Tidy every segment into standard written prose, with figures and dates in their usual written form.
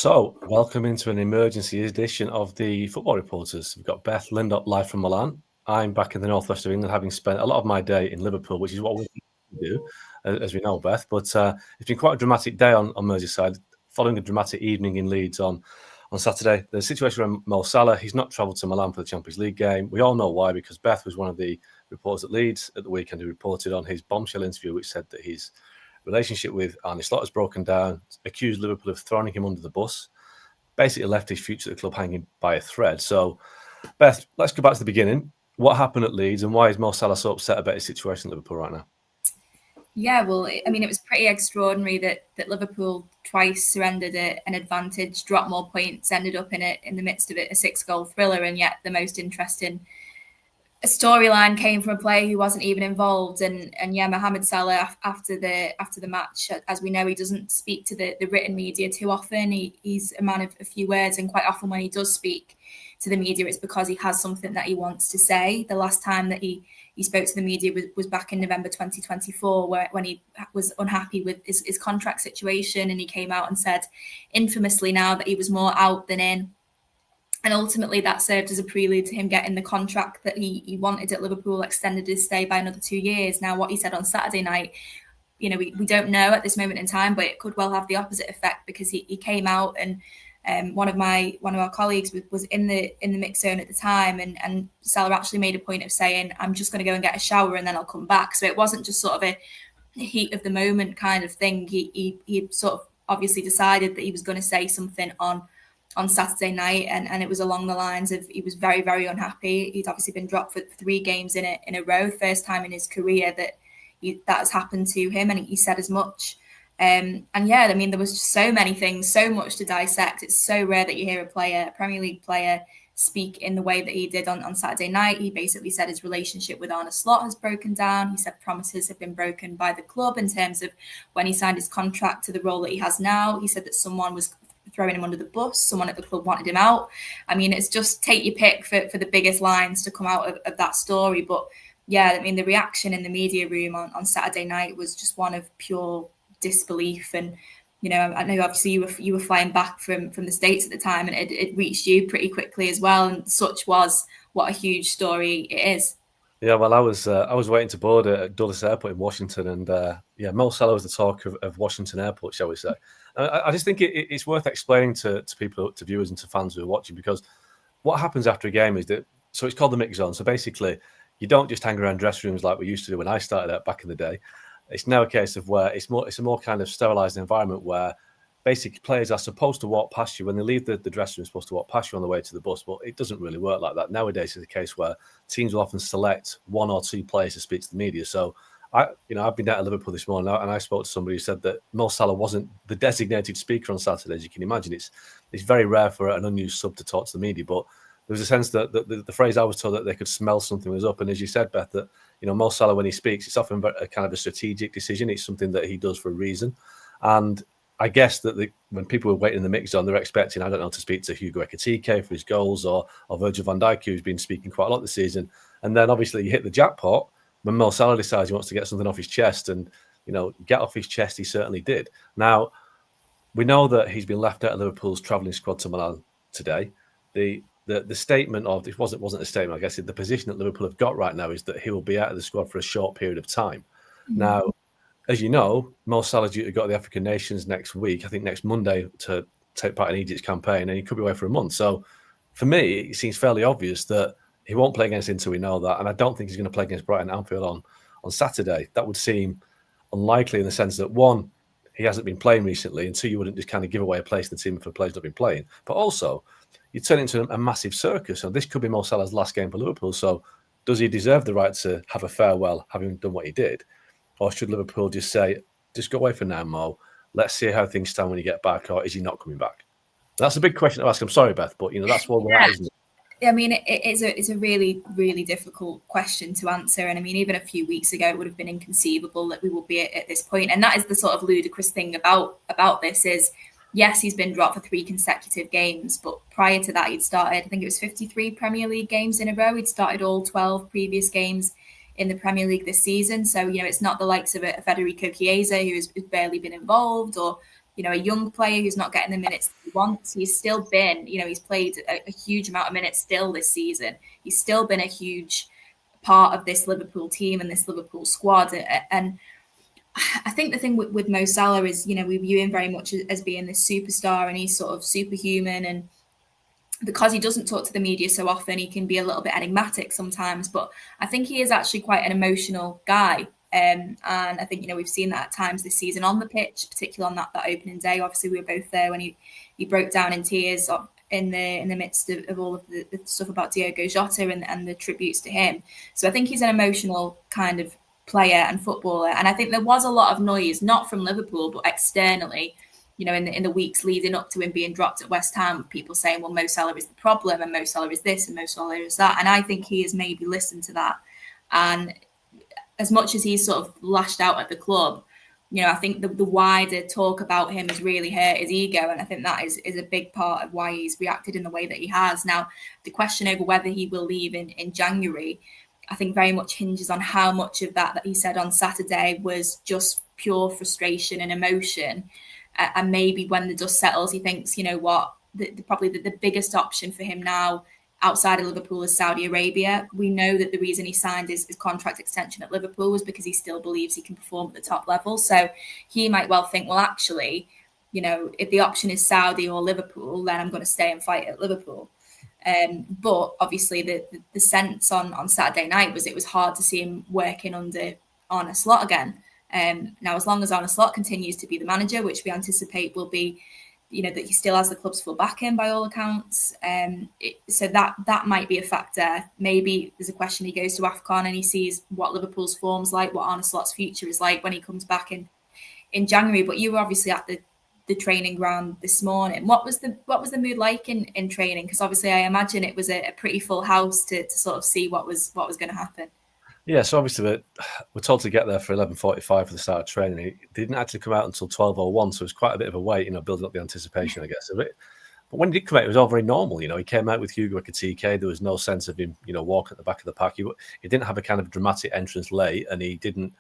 So, welcome into an emergency edition of the Football Reporters. We've got Beth Lindop live from Milan. I'm back in the northwest of England, having spent a lot of my day in Liverpool, which is what we do, as we know, Beth. But it's been quite a dramatic day on Merseyside, following a dramatic evening in Leeds on Saturday. The situation around Mo Salah, he's not travelled to Milan for the Champions League game. We all know why, because Beth was one of the reporters at Leeds at the weekend who reported on his bombshell interview, which said that his relationship with Arne Slot has broken down, accused Liverpool of throwing him under the bus, basically left his future at the club hanging by a thread. So, Beth, let's go back to the beginning. What happened at Leeds, and why is Mo Salah so upset about his situation at Liverpool right now? Yeah, well, I mean, it was pretty extraordinary that Liverpool twice surrendered an advantage, dropped more points, ended up in the midst of it, a 6-goal thriller, and yet the most interesting storyline came from a player who wasn't even involved. And yeah, Mohamed Salah after the match, as we know, he doesn't speak to the written media too often. He's a man of a few words, and quite often when he does speak to the media, it's because he has something that he wants to say. The last time that he spoke to the media was back in November 2024, when he was unhappy with his contract situation, and he came out and said infamously now that he was more out than in. And ultimately that served as a prelude to him getting the contract that he wanted at Liverpool, extended his stay by another 2 years. Now, what he said on Saturday night, we don't know at this moment in time, but it could well have the opposite effect, because he came out, and one of our colleagues was in the mix zone at the time, and Salah actually made a point of saying, "I'm just going to go and get a shower and then I'll come back." So it wasn't just sort of a heat of the moment kind of thing. He sort of obviously decided that he was going to say something on Saturday night, and it was along the lines of he was very, very unhappy. He'd obviously been dropped for 3 games in a row, first time in his career that has happened to him, and he said as much. And yeah, I mean, there was just so many things, so much to dissect. It's so rare that you hear a Premier League player, speak in the way that he did on Saturday night. He basically said his relationship with Arne Slot has broken down. He said promises have been broken by the club in terms of when he signed his contract to the role that he has now. He said that someone was throwing him under the bus, someone at the club wanted him out. I mean, it's just take your pick for the biggest lines to come out of that story. But yeah, I mean, the reaction in the media room on Saturday night was just one of pure disbelief. And I know obviously you were flying back from the States at the time, and it reached you pretty quickly as well, and such was what a huge story it is. Yeah, well, I was waiting to board at Dulles Airport in Washington, and Mo Salah was the talk of Washington Airport, shall we say. I just think it's worth explaining to people, to viewers and to fans who are watching, because what happens after a game is that, so it's called the mix zone. So basically, you don't just hang around dressing rooms like we used to do when I started out back in the day. It's now a case of where it's a more kind of sterilised environment, where basically players are supposed to walk past you when they leave the dressing room, supposed to walk past you on the way to the bus, but it doesn't really work like that. Nowadays, it's a case where teams will often select 1 or 2 players to speak to the media. So I've been down to Liverpool this morning, and I spoke to somebody who said that Mo Salah wasn't the designated speaker on Saturday. As you can imagine, it's very rare for an unused sub to talk to the media, but there was a sense that the phrase I was told, that they could smell something was up. And as you said, Beth, that Mo Salah, when he speaks, it's often a kind of a strategic decision. It's something that he does for a reason. And I guess that when people were waiting in the mix zone, they're expecting, I don't know, to speak to Hugo Ekitike for his goals, or Virgil van Dijk, who's been speaking quite a lot this season. And then obviously you hit the jackpot when Mo Salah decides he wants to get something off his chest, and get off his chest, he certainly did. Now, we know that he's been left out of Liverpool's travelling squad to Milan today. The statement of, it wasn't a statement, I guess the position that Liverpool have got right now is that he will be out of the squad for a short period of time. Mm-hmm. Now, as you know, Mo Salah's due to go to the African nations next week, I think next Monday, to take part in Egypt's campaign, and he could be away for a month. So for me, it seems fairly obvious that he won't play against Inter, we know that, and I don't think he's going to play against Brighton at Anfield on Saturday. That would seem unlikely, in the sense that, 1, he hasn't been playing recently, and 2, you wouldn't just kind of give away a place in the team if a player's not been playing. But also, you turn into a massive circus, and this could be Mo Salah's last game for Liverpool. So does he deserve the right to have a farewell, having done what he did? Or should Liverpool just say, just go away for now, Mo, let's see how things stand when you get back, or is he not coming back? That's a big question to ask. I'm sorry, Beth, but that's what we're at, isn't it? I mean, it's a really, really difficult question to answer. And I mean, even a few weeks ago, it would have been inconceivable that we would be at this point. And that is the sort of ludicrous thing about this is, yes, he's been dropped for 3 consecutive games, but prior to that, he'd started, I think it was 53 Premier League games in a row. He'd started all 12 previous games in the Premier League this season. So, it's not the likes of a Federico Chiesa, who has barely been involved, or a young player who's not getting the minutes he wants. He's still been, he's played a huge amount of minutes still this season. He's still been a huge part of this Liverpool team and this Liverpool squad. And I think the thing with Mo Salah is, we view him very much as being this superstar, and he's sort of superhuman. And because he doesn't talk to the media so often, he can be a little bit enigmatic sometimes. But I think he is actually quite an emotional guy. And I think, we've seen that at times this season on the pitch, particularly on that opening day. Obviously, we were both there when he broke down in tears in the midst of all of the stuff about Diogo Jota and the tributes to him. So I think he's an emotional kind of player and footballer. And I think there was a lot of noise, not from Liverpool, but externally, in the weeks leading up to him being dropped at West Ham, people saying, well, Mo Salah is the problem, and Mo Salah is this, and Mo Salah is that. And I think he has maybe listened to that. And as much as he's sort of lashed out at the club, I think the wider talk about him has really hurt his ego. And I think that is a big part of why he's reacted in the way that he has. Now, the question over whether he will leave in January, I think very much hinges on how much of that he said on Saturday was just pure frustration and emotion. And maybe when the dust settles, he thinks, probably the biggest option for him now outside of Liverpool is Saudi Arabia. We know that the reason he signed his contract extension at Liverpool was because he still believes he can perform at the top level. So he might well think, well, actually, if the option is Saudi or Liverpool, then I'm going to stay and fight at Liverpool. But obviously the sense on Saturday night was it was hard to see him working under Arne Slot again. Now, as long as Arne Slot continues to be the manager, which we anticipate will be, that he still has the club's full backing by all accounts. So that might be a factor. Maybe there's a question he goes to AFCON and he sees what Liverpool's form's like, what Arne Slot's future is like when he comes back in January. But you were obviously at the training ground this morning. What was the mood like in training? Because obviously I imagine it was a pretty full house to sort of see what was going to happen. Yeah, so obviously we're told to get there for 11:45 for the start of training. It didn't actually come out until 12:01, so it was quite a bit of a wait, building up the anticipation, I guess, of it. But when he did come out, it was all very normal. He came out with Hugo Ekitike. There was no sense of him, walking at the back of the pack. He didn't have a kind of dramatic entrance late, and he didn't,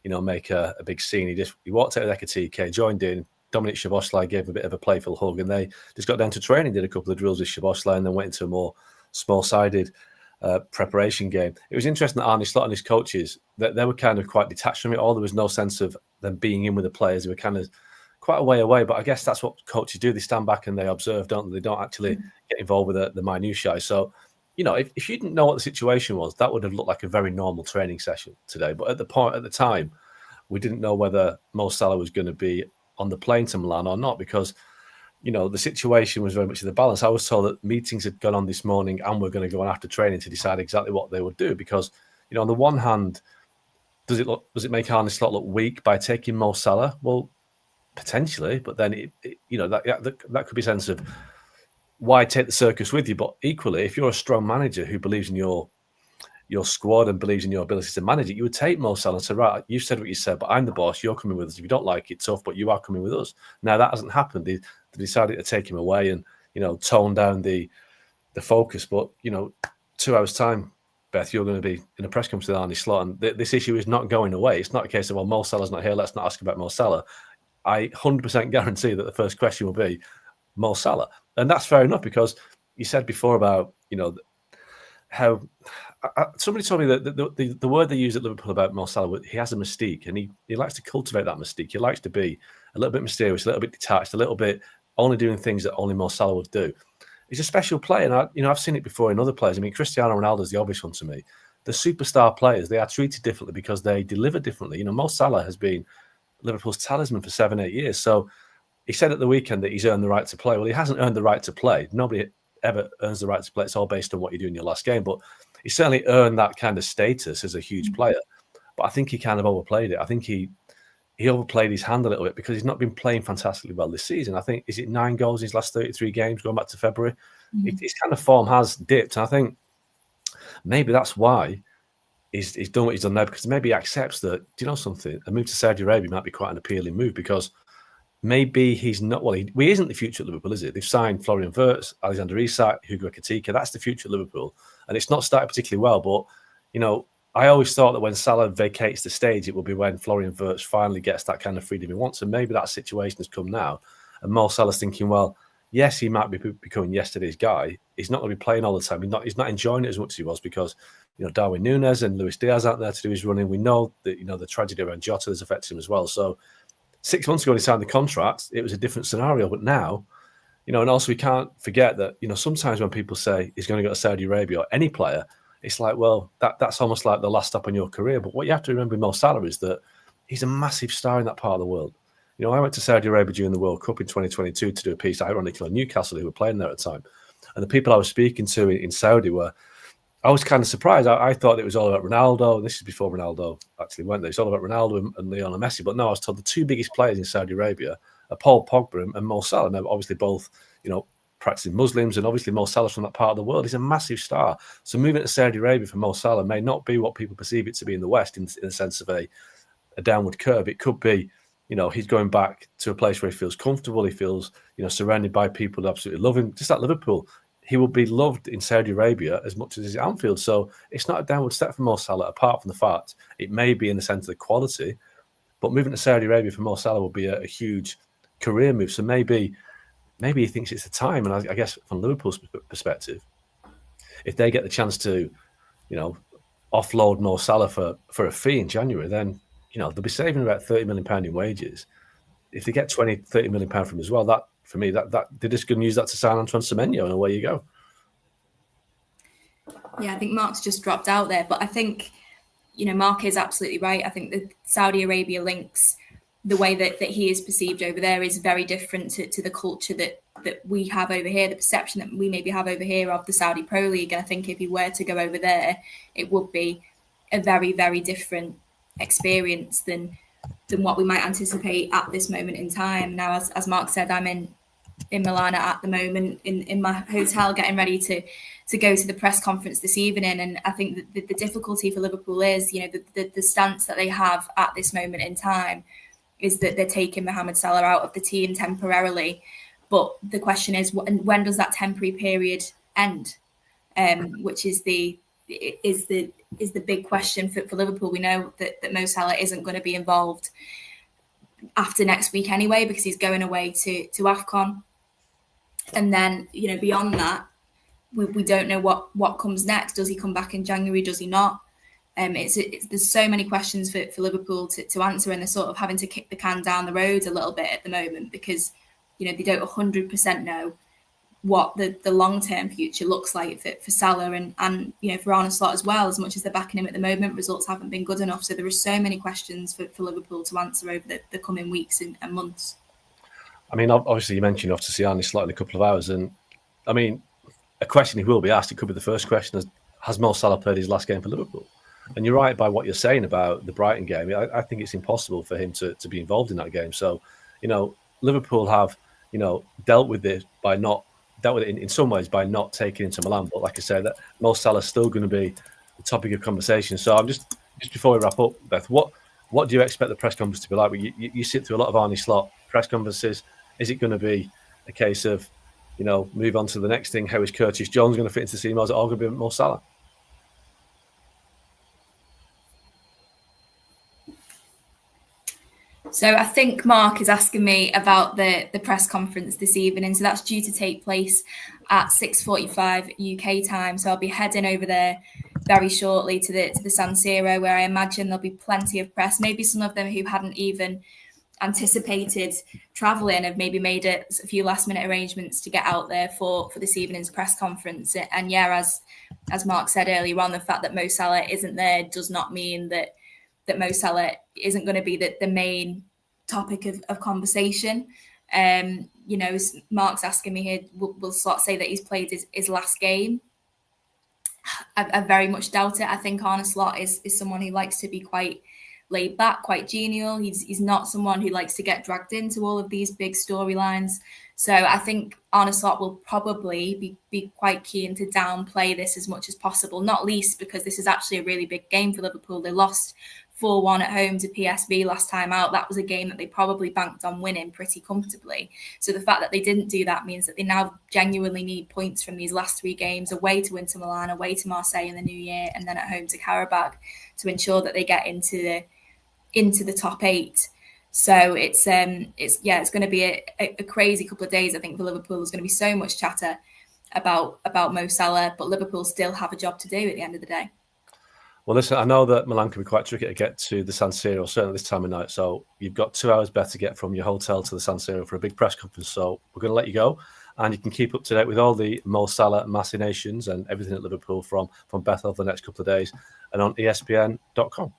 make a big scene. He walked out with Ekitike, joined in. Dominic Szoboszlai gave a bit of a playful hug, and they just got down to training, did a couple of drills with Szoboszlai, and then went into a more small-sided preparation game. It was interesting that Arne Slot and his coaches, that they were kind of quite detached from it all. There was no sense of them being in with the players. They were kind of quite a way away, but I guess that's what coaches do. They stand back and they observe, don't they? They don't actually get involved with the minutiae. So, if you didn't know what the situation was, that would have looked like a very normal training session today. But at the time, we didn't know whether Mo Salah was going to be on the plane to Milan or not, because the situation was very much in the balance. I was told that meetings had gone on this morning and we're going to go on after training to decide exactly what they would do. Because, on the one hand, does it make Arne Slot look weak by taking Mo Salah? Well, potentially, but then that could be a sense of why take the circus with you. But equally, if you're a strong manager who believes in your squad and believes in your ability to manage it, you would take Mo Salah and say, right, you've said what you said, but I'm the boss. You're coming with us. If you don't like it, tough, but you are coming with us. Now that hasn't happened. They decided to take him away and tone down the focus. But 2 hours time, Beth, you're going to be in a press conference with Arne Slot, and this issue is not going away. It's not a case of, well, Mo Salah's not here, let's not ask about Mo Salah. I 100% guarantee that the first question will be Mo Salah, and that's fair enough, because you said before about how somebody told me that the word they use at Liverpool about Mo Salah, he has a mystique, and he likes to cultivate that mystique. He likes to be a little bit mysterious, a little bit detached, a little bit only doing things that only Mo Salah would do. He's a special player, and I've seen it before in other players. I mean, Cristiano Ronaldo is the obvious one to me. The superstar players, they are treated differently because they deliver differently. Mo Salah has been Liverpool's talisman for 7-8 years. So he said at the weekend that he's earned the right to play. Well, he hasn't earned the right to play. Nobody ever earns the right to play. It's all based on what you do in your last game. But he certainly earned that kind of status as a huge player. But I think he kind of overplayed it. I think he overplayed his hand a little bit because he's not been playing fantastically well this season. I think, is it 9 goals in his last 33 games going back to February? His kind of form has dipped. And I think maybe that's why he's done what he's done now, because maybe he accepts that, do you know something? A move to Saudi Arabia might be quite an appealing move, because maybe he's not, well, he isn't the future at Liverpool, is it? They've signed Florian Wirtz, Alexander Isak, Hugo Ekitike. That's the future at Liverpool. And it's not started particularly well, but, I always thought that when Salah vacates the stage, it will be when Florian Wirtz finally gets that kind of freedom he wants. And maybe that situation has come now. And Mo Salah's thinking, well, yes, he might be becoming yesterday's guy. He's not going to be playing all the time. He's not enjoying it as much as he was because, Darwin Núñez and Luis Diaz aren't there to do his running. We know that, the tragedy around Jota has affected him as well. So 6 months ago, when he signed the contract, it was a different scenario. But now, and also we can't forget that, sometimes when people say he's going to go to Saudi Arabia or any player, it's like, well, that's almost like the last stop in your career. But what you have to remember with Mo Salah is that he's a massive star in that part of the world. I went to Saudi Arabia during the World Cup in 2022 to do a piece, ironically, on Newcastle, who were playing there at the time. And the people I was speaking to in Saudi I was kind of surprised. I thought it was all about Ronaldo. This is before Ronaldo actually went there. It's all about Ronaldo and Lionel Messi. But no, I was told the two biggest players in Saudi Arabia are Paul Pogba and Mo Salah. Now, obviously, both, practicing Muslims, and obviously Mo Salah's from that part of the world. He's a massive star. So moving to Saudi Arabia for Mo Salah may not be what people perceive it to be in the West in the sense of a downward curve. It could be, he's going back to a place where he feels comfortable. He feels, surrounded by people who absolutely love him. Just like Liverpool, he will be loved in Saudi Arabia as much as he's at Anfield. So it's not a downward step for Mo Salah, apart from the fact it may be in the sense of the quality. But moving to Saudi Arabia for Mo Salah will be a huge career move. So maybe he thinks it's the time. And I guess from Liverpool's perspective, if they get the chance to, offload Mo Salah for a fee in January, then, they'll be saving about £30 million in wages. If they get £30 million from him as well, that, for me, that they're just going to use that to sign Antoine Semenyo, and away you go. Yeah, I think Mark's just dropped out there. But I think, Mark is absolutely right. I think the Saudi Arabia links, the way that he is perceived over there is very different to the culture that we have over here, the perception that we maybe have over here of the Saudi Pro League. And I think if he were to go over there, it would be a very, very different experience than what we might anticipate at this moment in time. Now, as Mark said, I'm in Milan at the moment in my hotel, getting ready to go to the press conference this evening. And I think that the difficulty for Liverpool is, the stance that they have at this moment in time is that they're taking Mohamed Salah out of the team temporarily. But the question is, when does that temporary period end? Which is the big question for Liverpool. We know that Mo Salah isn't going to be involved after next week anyway, because he's going away to AFCON. And then, beyond that, we don't know what comes next. Does he come back in January? Does he not? There's so many questions for Liverpool to answer, and they're sort of having to kick the can down the road a little bit at the moment because, they don't 100% know what the long-term future looks like for Salah and for Arne Slot as well. As much as they're backing him at the moment, results haven't been good enough. So there are so many questions for Liverpool to answer over the coming weeks and months. I mean, obviously you mentioned off to see Arne Slot in a couple of hours, and I mean, a question he will be asked, it could be the first question, has Mo Salah played his last game for Liverpool? And you're right by what you're saying about the Brighton game. I think it's impossible for him to be involved in that game. So, Liverpool have, dealt with it in some ways by not taking Inter Milan. But like I said, that Mo Salah's still going to be the topic of conversation. So I'm just before we wrap up, Beth, what do you expect the press conference to be like? You sit through a lot of Arne Slot press conferences. Is it going to be a case of, move on to the next thing? How is Curtis Jones going to fit into the team? Or is it all going to be Mo Salah? So I think Mark is asking me about the press conference this evening. So that's due to take place at 6:45 UK time. So I'll be heading over there very shortly to the San Siro, where I imagine there'll be plenty of press. Maybe some of them who hadn't even anticipated travelling have maybe made a few last minute arrangements to get out there for this evening's press conference. And yeah, as Mark said earlier on, the fact that Mo Salah isn't there does not mean that Mo Salah isn't going to be the main topic of conversation. Mark's asking me here, will Slot say that he's played his last game? I very much doubt it. I think Arne Slot is someone who likes to be quite laid back, quite genial. He's not someone who likes to get dragged into all of these big storylines. So I think Arne Slot will probably be quite keen to downplay this as much as possible, not least because this is actually a really big game for Liverpool. They lost 4-1 at home to PSV last time out. That was a game that they probably banked on winning pretty comfortably. So the fact that they didn't do that means that they now genuinely need points from these last 3 games, away to Inter Milan, away to Marseille in the new year, and then at home to Karabakh, to ensure that they get into the top 8. So it's going to be a crazy couple of days. I think for Liverpool, there's going to be so much chatter about Mo Salah, but Liverpool still have a job to do at the end of the day. Well, listen, I know that Milan can be quite tricky to get to the San Siro, certainly this time of night. So you've got 2 hours better to get from your hotel to the San Siro for a big press conference. So we're going to let you go, and you can keep up to date with all the Mo Salah machinations and everything at Liverpool from Beth over the next couple of days, and on ESPN.com.